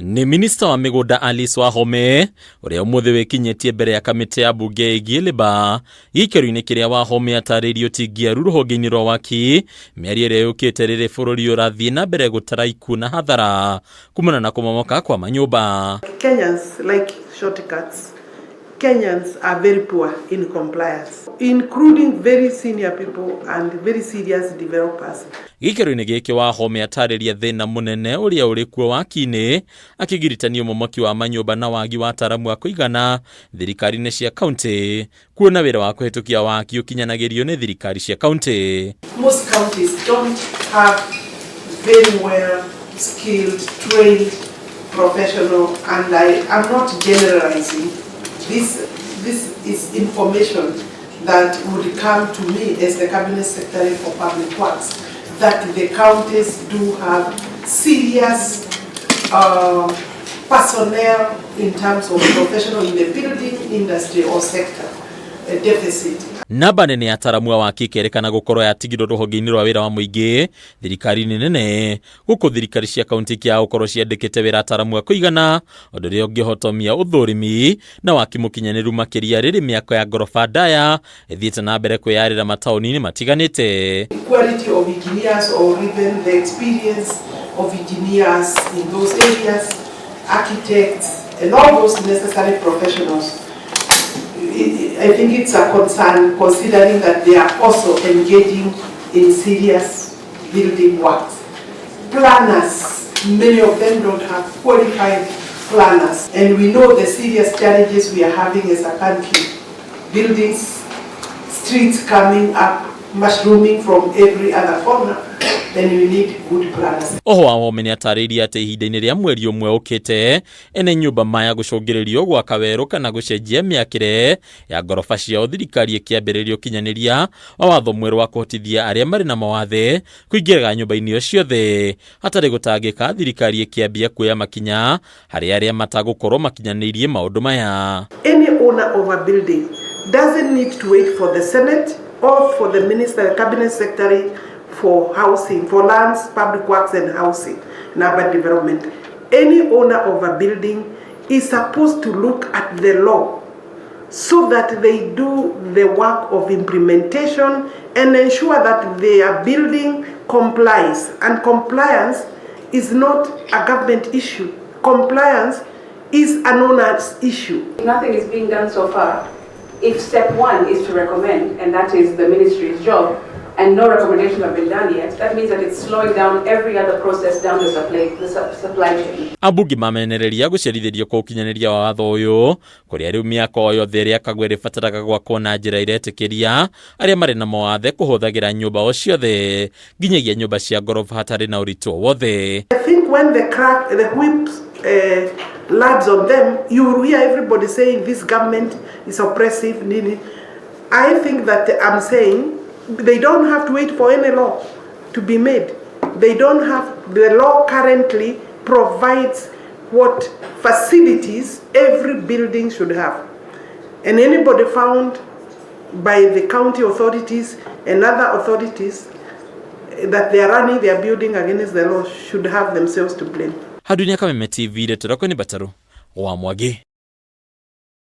Ni minista wa migunda WAHOME uria umuthi wikinyetie mbere ya kamiti ya bunge igiliba gikero-ini kiria WAHOME ataririo tingia ruhonge-ini rwa waki miario iria yukite riri bururi urathie na mbere gutara ikuũ na hathara kumana na kumomoka kwa manyumba. Kenyans like shortcuts. Kenyans are very poor in compliance, including very senior people and very serious developers. Gikero-ini giki WAHOME atariria thina munene uria uri kuo waki-ini akigiritania umomoki wa manyumba na wagi wa ataramu a kuigana thirikari-ini cia kaunti kuona wira wa kuhitukia waki ukinyanagirio ni thirikari cia kaunti. Most counties don't have very well skilled, trained professional, and I am not generalizing. This is information that would come to me as the Cabinet Secretary for Public Works, that the counties do have serious personnel in terms of professional in the building industry or sector, a deficit. Namba nene ya ataramu a waki kerekana gukorwo yatigirwo ruhonge-ini rwa wira wa muingi thirikari-ini nene guku thirikari cia kaunti kia gukorwo ciandikite wira ataramu a kuigana undu ria ungihotomia uthurimi na waki mukinyaniru makiria riri miako ya ngoroba ndaya ithiite na mbere kwiyarira matauni-ini matiganite. Quality of engineers or even the experience of engineers in those areas, architects and all those necessary professionals. I think it's a concern considering that they are also engaging in serious building works. Planners, many of them don't have qualified planners, and we know the serious challenges we are having as a country. Buildings, streets coming up, mushrooming from every other corner. Then we need good planners. WAHOME ni atariria ati ihinda-ini ria mweri umwe ukite ene nyumba maya gucungiririo gwaka weru kana gucenjia miakire ya ngoroba ciao thirikari ikiambiririo kinyaniria wa watho mweru wa kuhotithia aria mari na mawathe kuingiraga nyumba-ini o ciothe hatari gutangika thirikari ikiambia kuoya makinya hari aria matagukorwo makinyanirie maundu maya. Any owner of a building doesn't need to wait for the Senate or for the Minister, the Cabinet Secretary for housing, for lands, public works and housing and urban development. Any owner of a building is supposed to look at the law so that they do the work of implementation and ensure that their building complies. And compliance is not a government issue. Compliance is an owner's issue. Nothing is being done so far. If step one is to recommend, and that is the ministry's job, and no recommendations have been done yet, that means that it's slowing down every other process down the supply chain. Abunge mamenereria gucerithirio kukinyaniria wa watho uyu kuria riu miako yothe ria kagwe ribataraga gwakwo na njira iretikiria aria mari na mawathe kuhuthagira nyumba o ciothe nginyagia nyumba cia ngoroba hatari na uritu wothe. I think when the whips lads on them, you will hear everybody saying this government is oppressive. I think that I'm saying they don't have to wait for any law to be made. They don't have, the law currently provides what facilities every building should have. And anybody found by the county authorities and other authorities that they are running their building against the law should have themselves to blame. Hadunia Kameme TV, Thirikari Bataru, wa Mwagi.